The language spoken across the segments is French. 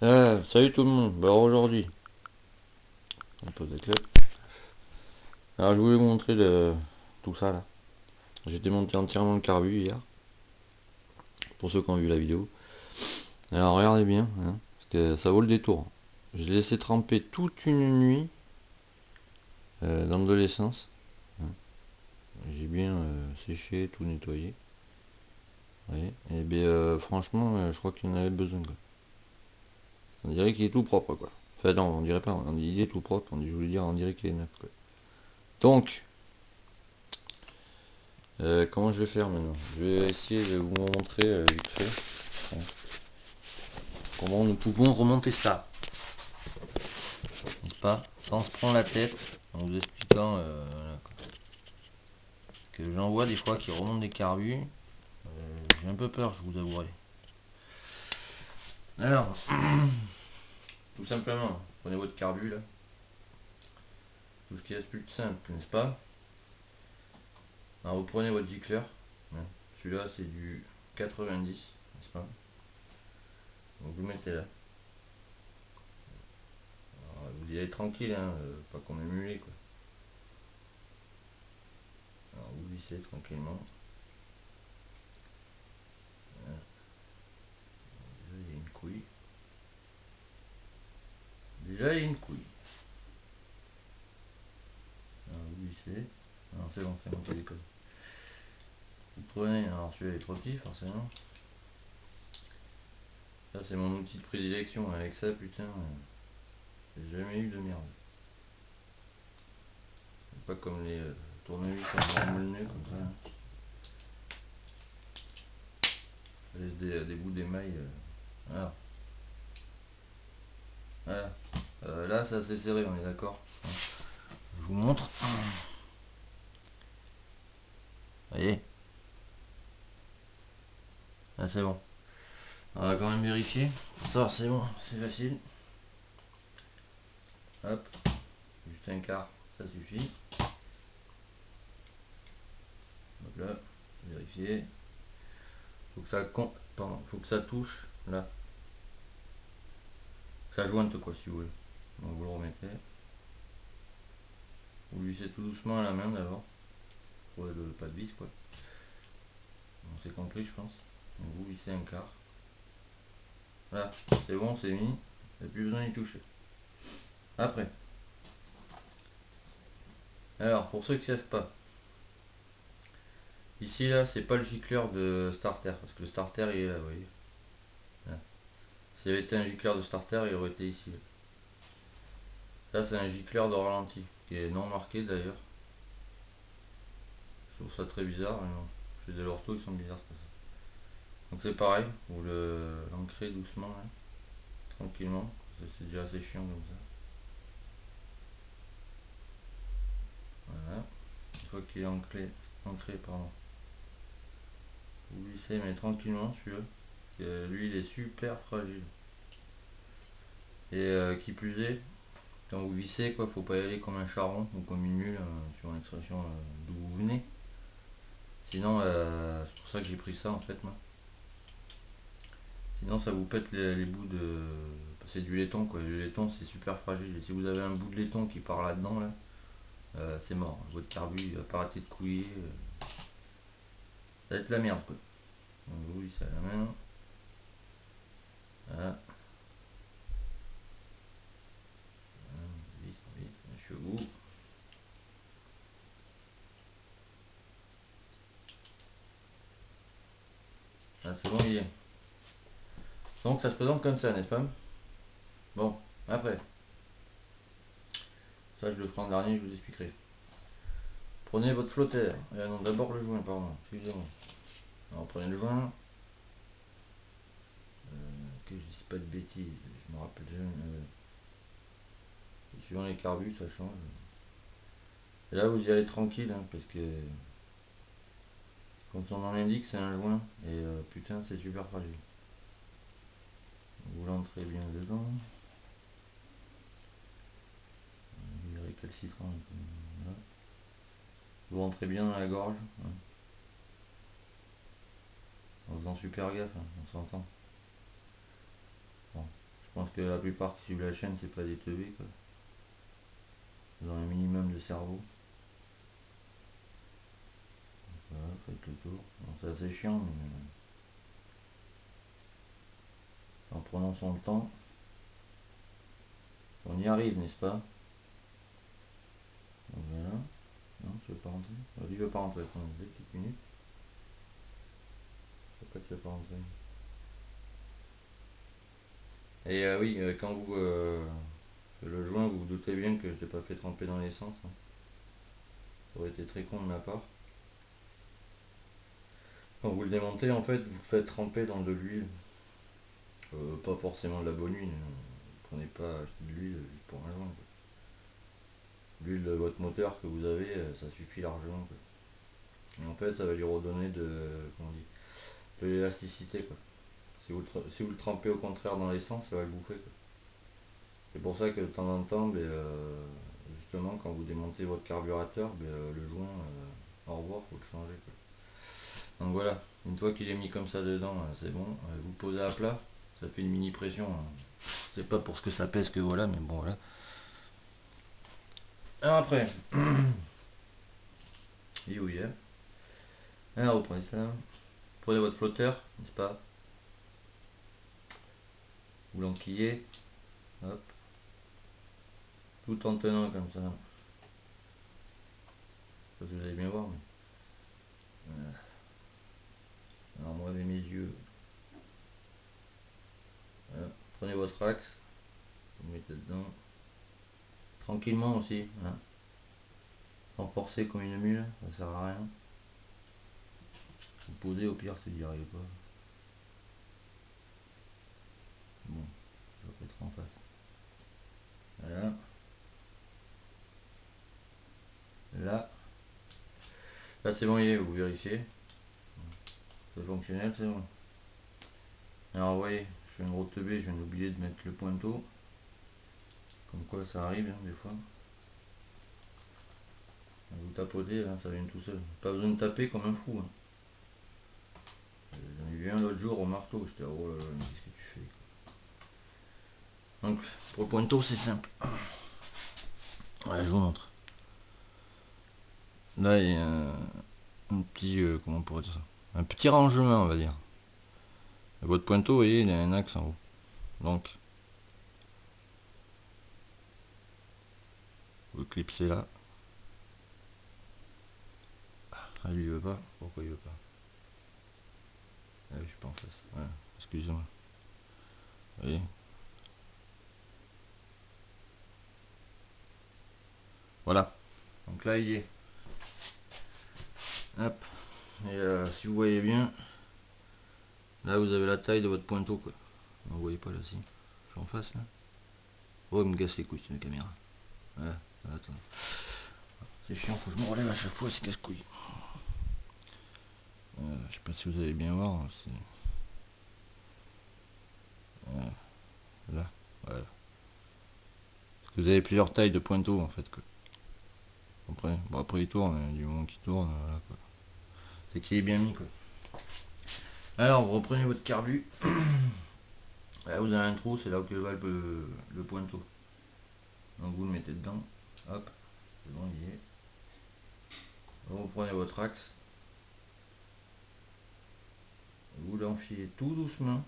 Salut tout le monde, bah aujourd'hui, on pose la clé. Alors je voulais vous montrer tout ça là. J'ai démonté entièrement le carbu hier, pour ceux qui ont vu la vidéo. Alors regardez bien, hein, parce que ça vaut le détour. Je l'ai laissé tremper toute une nuit dans de l'essence. Hein. J'ai bien séché, tout nettoyé. Ouais. Et bien franchement, je crois qu'il en avait besoin quoi. On dirait qu'il est tout propre quoi. Enfin non, on dirait pas, on dit il est tout propre, je voulais dire on dirait qu'il est neuf quoi. Donc, comment je vais faire maintenant? Je vais essayer de vous montrer vite fait comment nous pouvons remonter ça, n'est-ce pas? Sans se prendre la tête, en vous expliquant voilà, que j'en vois des fois qui remontent des carbus. J'ai un peu peur, je vous avouerai. Alors, tout simplement, prenez votre carbu là, tout ce qui est plus simple, n'est-ce pas? Alors vous prenez votre gicleur, hein. Celui-là c'est du 90, n'est-ce pas? Donc vous le mettez là. Alors, vous y allez tranquille, hein, pas comme un mulet quoi. Alors vous vissez tranquillement. Voilà. Déjà il y a une couille. Déjà il y a une couille. Alors vous vissez. Alors c'est bon, ça déconne. Vous prenez, alors celui-là est trop petit forcément. Ça c'est mon outil de prédilection, avec ça putain, j'ai jamais eu de merde. C'est pas comme les tournevis en le nez comme ça. Hein. Ça laisse des bouts d'émail. Voilà. Voilà. Là ça s'est serré, on est d'accord. Je vous montre. Vous voyez. Là c'est bon. On va quand même vérifier. Ça c'est bon, c'est facile. Hop. Juste un quart, ça suffit. Donc là, vérifier. Faut que ça faut que ça touche là. Ça jointe quoi si vous voulez. Donc vous le remettez. Vous lissez tout doucement à la main d'abord. Pour pas de vis quoi. On s'est compris je pense. Donc vous vissez un quart. Voilà, c'est bon, c'est mis. Il n'y a plus besoin d'y toucher. Après. Alors pour ceux qui ne savent pas. Ici là c'est pas le gicleur de starter. Parce que le starter il est là, vous voyez. Là. S'il y avait été un gicleur de starter, il aurait été ici. Là c'est un gicleur de ralenti. Qui est non marqué d'ailleurs. Je trouve ça très bizarre, mais non. J'ai des orthos qui sont bizarres, c'est pas ça. Donc c'est pareil, vous l'ancrez doucement, là, tranquillement. C'est déjà assez chiant comme ça. Voilà. Une fois qu'il est ancré, pardon. Vous vissez mais tranquillement celui-là. Lui il est super fragile. Et qui plus est, quand vous vissez, quoi, faut pas y aller comme un charron ou comme une mule sur l'extraction d'où vous venez. Sinon, c'est pour ça que j'ai pris ça en fait moi. Sinon ça vous pète les bouts de. C'est du laiton quoi. Le laiton c'est super fragile. Et si vous avez un bout de laiton qui part là-dedans là, c'est mort. Votre carbu il va pas arrêter de couiller. Ça va être la merde quoi. Donc vous ça à la main. Voilà. On visse un chevaux. Ah, c'est bon il y est. Donc ça se présente comme ça, n'est-ce pas? Bon, après. Ça je le ferai en dernier, je vous expliquerai. Prenez votre flotteur. Non, d'abord le joint, pardon, excusez-moi. Alors prenez le joint. Que je dise pas de bêtises, je me rappelle jamais. Suivant les carbus, ça change. Et là vous y allez tranquille, hein, parce que comme son nom l'indique, c'est un joint. Et putain, c'est super fragile. Vous l'entrez bien dedans. Il est récalcitrant. Voilà. Vous rentrez bien dans la gorge. Hein, en faisant super gaffe, hein, on s'entend. Bon, je pense que la plupart qui suivent la chaîne, c'est pas des teubés, quoi. Ils ont un minimum de cerveau. Voilà, faites le tour. Bon, c'est assez chiant, mais en prenant son temps, on y arrive, n'est-ce pas? Donc voilà. Non, tu veux pas rentrer? Il veut pas rentrer, attends, 2 petites minutes. Pourquoi tu veux pas rentrer? Et oui, quand vous... le joint, vous vous doutez bien que je l'ai pas fait tremper dans l'essence. Hein. Ça aurait été très con de ma part. Quand vous le démontez, en fait, vous le faites tremper dans de l'huile. Pas forcément de la bonne huile. Prenez pas acheter de l'huile juste pour un joint. L'huile de votre moteur que vous avez, ça suffit largement. Quoi. Et en fait, ça va lui redonner comment on dit, de l'élasticité. Si vous le trempez au contraire dans l'essence, ça va le bouffer. Quoi. C'est pour ça que de temps en temps, justement, quand vous démontez votre carburateur, le joint, au revoir, faut le changer. Quoi. Donc voilà, une fois qu'il est mis comme ça dedans, c'est bon. Vous posez à plat, ça fait une mini pression. Hein. C'est pas pour ce que ça pèse que voilà, mais bon voilà. Alors après, et où il est. Alors vous prenez ça, prenez votre flotteur, n'est-ce pas? Vous l'enquillez, hop, tout en tenant comme ça. Parce que vous allez bien voir, mais. Voilà. Alors moi avec mes yeux. Voilà. Prenez votre axe, vous mettez dedans. Tranquillement aussi, hein. Sans forcer comme une mule, ça sert à rien. Vous posez au pire si vous n'y arrivez pas. Bon, je vais être en face. Voilà. Là c'est bon, il est, vous vérifiez. C'est fonctionnel, c'est bon. Alors vous voyez, je suis un gros teubé, je viens d'oublier de mettre le pointeau. Comme quoi ça arrive hein, des fois. Vous tapotez, hein, ça vient tout seul. Pas besoin de taper comme un fou. Hein. J'en ai vu un l'autre jour au marteau, j'étais oh là là, mais qu'est-ce que tu fais? Donc pour le pointeau c'est simple. Ouais, je vous montre. Là il y a un petit, comment on pourrait dire ça? Un petit rangement on va dire. Et votre pointeau, vous voyez, il a un axe en haut. Donc, vous clipsez là. Ah, lui il veut pas. Pourquoi il veut pas? Ah oui, je suis pas en face. Voilà. Excusez-moi. Vous voyez? Voilà. Donc là, il y est. Hop. Et si vous voyez bien, là, vous avez la taille de votre pointeau, quoi. Vous voyez pas là, si. Je suis en face, là. Oh, il me casse les couilles, c'est une caméra. Voilà. Attends. C'est chiant, faut que je me relève à chaque fois, c'est casse-couille. Je sais pas si vous allez bien voir. Là. Voilà. Parce que vous avez plusieurs tailles de pointeau, en fait, quoi. Bon, après il tourne, du moment qu'il tourne, voilà quoi. C'est qu'il est bien mis quoi. Alors vous reprenez votre carbu. Là vous avez un trou, c'est là où va le pointeau. Donc vous le mettez dedans. Hop, c'est bon, il y est. Vous reprenez votre axe. Vous l'enfilez tout doucement.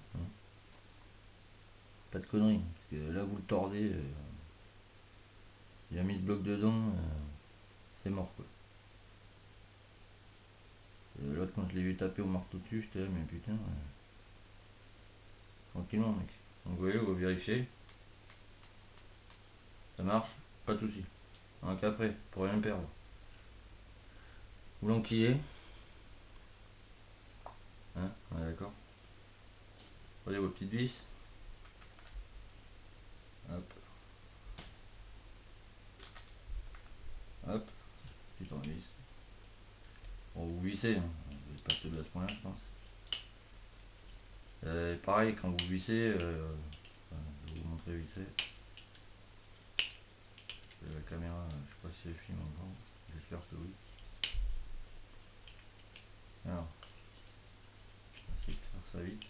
Pas de conneries. Parce que là vous le tordez. Il a mis ce bloc dedans. C'est mort quoi. L'autre quand je l'ai vu taper au marteau dessus, j'étais là mais putain. Tranquillement mec. Donc vous voyez, vous vérifiez. Ça marche, pas de souci. Donc après, pour rien perdre. Vous l'enquillez. Hein, ouais, d'accord. Prenez vos petites vis. Hop. Hop. Petit tournevis. Bon, vous vissez. Hein. Vous n'êtes pas faible à ce point-là, je pense. Pareil, quand vous vissez, je vais vous montrer vite fait. La caméra, je sais pas si elle filme encore. J'espère que oui. Alors, on va essayer de faire ça vite.